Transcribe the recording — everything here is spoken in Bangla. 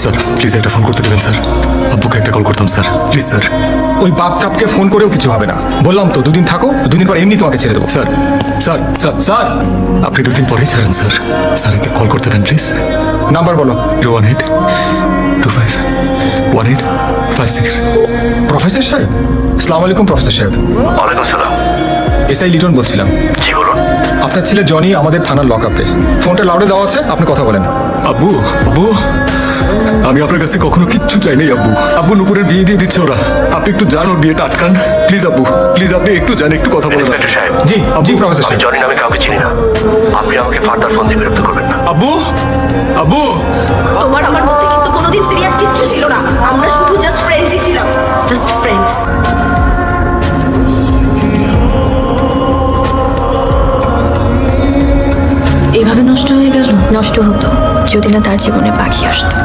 স্যার প্লিজ একটা ফোন করতে দেবেন স্যার, আব্বুকে একটা কল করতাম স্যার, প্লিজ স্যার। ওই বাপ টাপকে ফোন করেও কিছু হবে না, বললাম তো দুদিন থাকো, দুদিন পর এমনি তোমাকে ছেড়ে দেবো। স্যার স্যার স্যার স্যার আপনি 2 দিন পরেই ছাড়েন স্যার, স্যার একটা কল করতে দেন প্লিজ। নাম্বার বলো। 018251856। প্রফেসর সাহেব, আসসালামু আলাইকুম প্রফেসর সাহেব। ওয়ালাইকুম সালাম। এসআই লিটন বলছিলাম। জি বলুন। আপনার ছেলে জনি আমাদের থানার লক আপে, ফোনটা লাউডে দেওয়া আছে, আপনি কথা বলেন। আব্বু আব্বু আমি আপনার কাছে কখনো কিচ্ছু চাই নাই আব্বু। আব্বু নুপুরের বিয়ে দিয়ে দিচ্ছে ওরা, আপনি একটু যান ওর বিয়েটা আটকান প্লিজ আব্বু, প্লিজ আপনি একটু যান, একটু কথা বলেন। ইন্সপেক্টর সাহেব, জি জি প্রফেসর আমি সাহেব। জনি নামে কাউকে চিনি না। আপনি আমাকে ফার্দার ফোন দিয়ে বিরক্ত করবেন না। আব্বু আব্বু তোমার আমার মধ্যে কিন্তু কোনোদিন সিরিয়াস কিচ্ছু ছিল না, আমরা শুধু জাস্ট ফ্রেন্ডসই ছিলাম, জাস্ট ফ্রেন্ডস। এভাবে নষ্ট হয়ে গেল। নষ্ট হতো যদি না তার জীবনে পাখি আসতো।